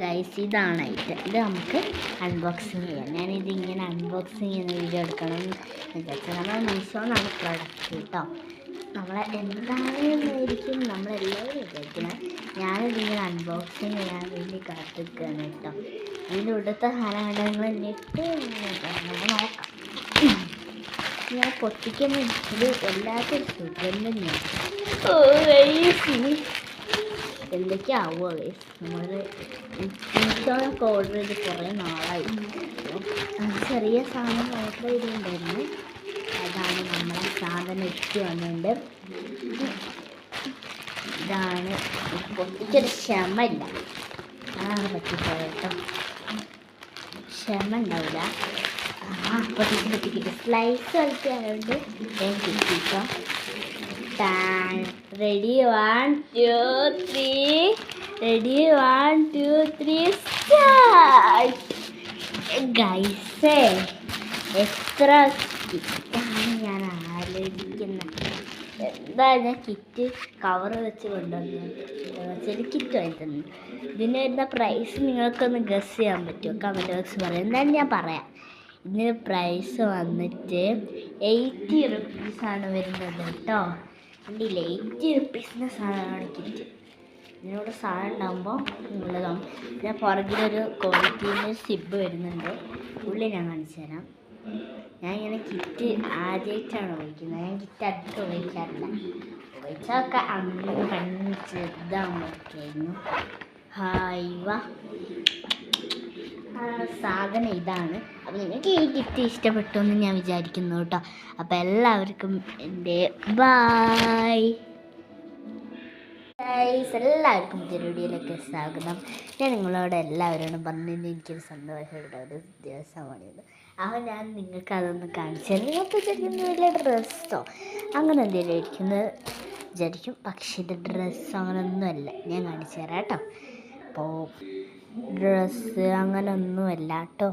Guys, ഇതാണ് item. ഇത് നമുക്ക് അൺബോക്സിങ് ചെയ്യാം. ഞാനിതിങ്ങനെ അൺബോക്സിങ് ചെയ്യുന്ന വീഡിയോ എടുക്കണം എന്ന് വിചാരിച്ചു. നമ്മൾ മീഷോന്നാണ് പ്രൊഡക്റ്റ് കേട്ടോ. നമ്മളെ എന്താണെന്നായിരിക്കും നമ്മളെല്ലാവരും വിചാരിക്കുന്നത്. ഞാനിതിങ്ങനെ അൺബോക്സിങ് ചെയ്യാൻ വേണ്ടി കാത്തിരിക്കുകയാണ് കേട്ടോ. ഇതിൻ്റെ ഉടുത്ത സാധനങ്ങൾ ഞെട്ടി നമുക്ക് നോക്കാം. ഞാൻ പൊട്ടിക്കുന്ന ഇത് എല്ലാത്തിനും സുഗന്ധം എന്തൊക്കെയാവുമോ ഗൈസ്. നമ്മൾ മീഷോയൊക്കെ ഓർഡർ ചെയ്ത് കുറേ നാളായി. ചെറിയ സാധനം ഓർഡർ ചെയ്തിട്ടുണ്ടായിരുന്നു. അതാണ് നമ്മളെ സാധനം എത്തി വന്നിട്ടുണ്ട്. ഇതാണ് പൊട്ടിച്ചൊരു ക്ഷമയില്ല. അതാണ് പറ്റിപ്പോയത് കേട്ടോ. ക്ഷമ ഉണ്ടാവില്ല. പൊട്ടിച്ചിട്ട് സ്ലൈസ് കളിക്കാറുണ്ട്. ഞാൻ കിട്ടിട്ടോ. Ready 1 2 3 ready 1 2 3 start. ഗൈസേ, എത്ര കിറ്റാണ് ഞാൻ ആലോചിക്കുന്നത്. എന്താ ഞാൻ കിറ്റ് കവർ വെച്ച് കൊണ്ടുവന്നത് കിറ്റ് വാങ്ങിത്തന്നു. ഇതിന് വരുന്ന പ്രൈസ് നിങ്ങൾക്കൊന്ന് ഗസ് ചെയ്യാൻ പറ്റുമോ? കമൻറ്റ് ബോക്സ് പറയാം. എന്തായാലും ഞാൻ പറയാം. ഇതിന് പ്രൈസ് വന്നിട്ട് 80 റുപ്പീസാണ് വരുന്നത് കേട്ടോ. കണ്ടില്ലേ, 80 റുപ്പീസിൻ്റെ സാധനമാണ് കിറ്റ്. ഇതിനോട് സാധനം ഉണ്ടാകുമ്പോൾ ഉള്ളതാണ്. പിന്നെ പുറകിലൊരു ക്വാളിറ്റീൻ്റെ സിബ് വരുന്നുണ്ട്. ഉള്ളിൽ ഞാൻ കാണിച്ചു തരാം. ഞാൻ ഇങ്ങനെ കിറ്റ് ആദ്യമായിട്ടാണ് ഉപയോഗിക്കുന്നത്. ഞാൻ കിറ്റ് അടുത്ത് ഉപയോഗിക്കാറില്ല. ഉപയോഗിച്ചതൊക്കെ അന്ന് കണ്ണ് ചെറുതാകുമ്പോഴൊക്കെയായിരുന്നു. ഹായ് വാ, സാധനം ഇതാണ്. അപ്പോൾ നിങ്ങൾക്ക് ഈ കിറ്റ് ഇഷ്ടപ്പെട്ടു എന്ന് ഞാൻ വിചാരിക്കുന്നു കേട്ടോ. അപ്പോൾ എല്ലാവർക്കും എൻ്റെ ബായ്. എല്ലാവർക്കും പുതിയ വീഡിയോയിലേക്ക് സ്വാഗതം. ഞാൻ നിങ്ങളോട് എല്ലാവരോടും പറഞ്ഞതിന് എനിക്കൊരു സന്തോഷമുള്ള ഒരു ദിവസമാണിത്. അപ്പോൾ ഞാൻ നിങ്ങൾക്ക് അതൊന്ന് കാണിച്ചു തരാം. നിങ്ങൾക്ക് വിചാരിക്കുന്ന വലിയ ഡ്രസ്സോ അങ്ങനെ എന്തെങ്കിലും ഇരിക്കുന്നത് വിചാരിക്കും. പക്ഷേ ഇത് ഡ്രസ്സോ അങ്ങനെയൊന്നുമല്ല. ഞാൻ കാണിച്ചു തരാം കേട്ടോ. അപ്പോൾ ഡ്രസ്സ് അങ്ങനെയൊന്നുമല്ല കേട്ടോ.